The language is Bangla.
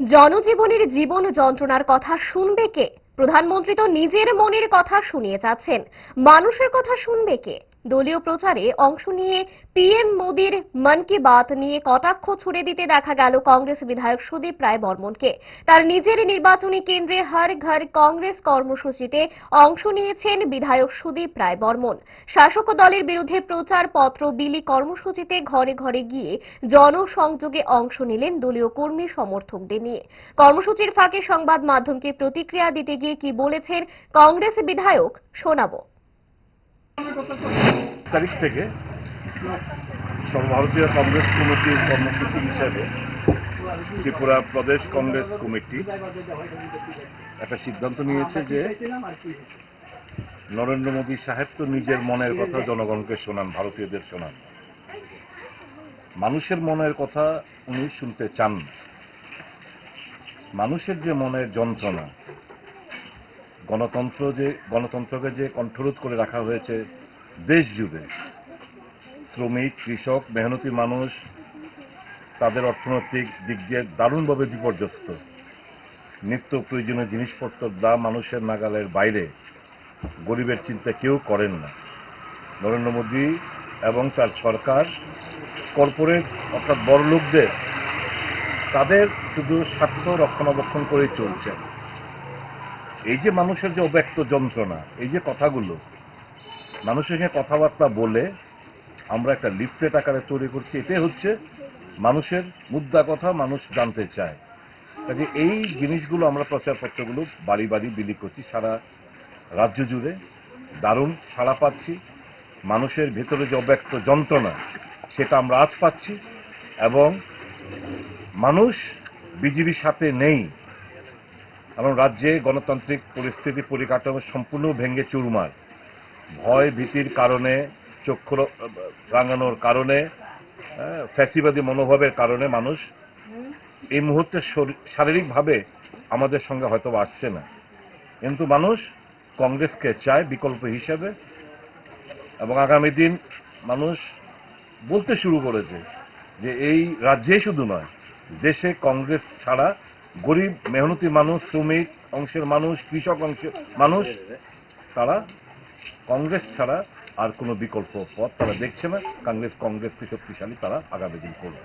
জনজীবনের জীবন যন্ত্রণার কথা শুনবে কে? প্রধানমন্ত্রী তো নিজের মনের কথা শুনিয়ে যাচ্ছেন, মানুষের কথা শুনবে কে? দলীয় প্রচারে অংশ নিয়ে পিএম মোদির মন কি বাত নিয়ে কটাক্ষ ছুড়ে দিতে দেখা গেল কংগ্রেস বিধায়ক সুদীপ রায় বর্মনকে। তার নিজের নির্বাচনী কেন্দ্রে হর ঘর কংগ্রেস কর্মসূচিতে অংশ নিয়েছেন বিধায়ক সুদীপ রায় বর্মন। শাসক দলের বিরুদ্ধে প্রচার পত্র বিলি কর্মসূচিতে ঘরে ঘরে গিয়ে জনসংযোগে অংশ নিলেন দলীয় কর্মী সমর্থকদের নিয়ে। কর্মসূচির ফাঁকে সংবাদ মাধ্যমকে প্রতিক্রিয়া দিতে গিয়ে কি বলেছেন কংগ্রেস বিধায়ক শোনাবো। তারিখ থেকে সর্বভারতীয় কংগ্রেস কমিটির কর্মসূচি হিসাবে ত্রিপুরা প্রদেশ কংগ্রেস কমিটি একটা সিদ্ধান্ত নিয়েছে যে নরেন্দ্র মোদী সাহেব তো নিজের মনের কথা জনগণকে শোনান, ভারতীয়দের শোনান। মানুষের মনের কথা উনি শুনতে চান না। মানুষের যে মনের যন্ত্রণা, গণতন্ত্রকে যে কণ্ঠরোধ করে রাখা হয়েছে দেশ জুড়ে, শ্রমিক, কৃষক, মেহনতি মানুষ তাদের অর্থনৈতিক দিক দিয়ে দারুণভাবে বিপর্যস্ত। নিত্য প্রয়োজনীয় জিনিসপত্রের দাম মানুষের নাগালের বাইরে, গরিবের চিন্তা কেউ করেন না। নরেন্দ্র মোদী এবং তার সরকার কর্পোরেট অর্থাৎ বড় লোকদের তাদের শুধু স্বার্থ রক্ষণাবেক্ষণ করেই চলছে। এই যে মানুষের যে অব্যক্ত যন্ত্রণা, এই যে কথাগুলো মানুষের সঙ্গে কথাবার্তা বলে আমরা একটা লিফলেট আকারে তৈরি করছি, এটাই হচ্ছে মানুষের মুদ্রা কথা, মানুষ জানতে চায়। কাজে এই জিনিসগুলো আমরা প্রচারপত্রগুলো বাড়ি বাড়ি বিলি করছি সারা রাজ্য জুড়ে, দারুণ সাড়া পাচ্ছি। মানুষের ভেতরে যে অব্যক্ত যন্ত্রণা সেটা আমরা আজ পাচ্ছি, এবং মানুষ বিজেপির সাথে নেই। কারণ রাজ্যে গণতান্ত্রিক পরিস্থিতি পরিকাঠামো সম্পূর্ণ ভেঙে চুরমার। ভয় ভীতির কারণে, চক্ষু রাঙানোর কারণে, ফ্যাসিবাদী মনোভাবের কারণে মানুষ এই মুহূর্তে শারীরিকভাবে আমাদের সঙ্গে হয়তো আসছে না, কিন্তু মানুষ কংগ্রেসকে চায় বিকল্প হিসেবে। এবং আগামী দিন মানুষ বলতে শুরু করেছে যে এই রাজ্যে শুধু নয়, দেশে কংগ্রেস ছাড়া গরিব মেহনতি মানুষ, শ্রমিক অংশের মানুষ, কৃষক অংশের মানুষ, তারা কংগ্রেস ছাড়া আর কোনো বিকল্প পথ তারা দেখছে না। কংগ্রেসকে শক্তিশালী তারা আগামী দিন করবে।